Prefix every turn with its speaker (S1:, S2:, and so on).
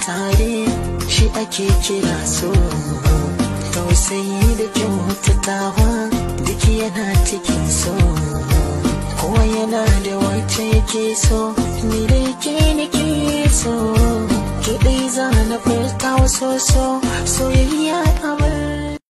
S1: tare shi ake kira so. Tausayi da kyautatawa duk yana cikin so. Kowa yana da wacce yake so, ni da ke nake so. Ke dai za na furta wa so soyayya abar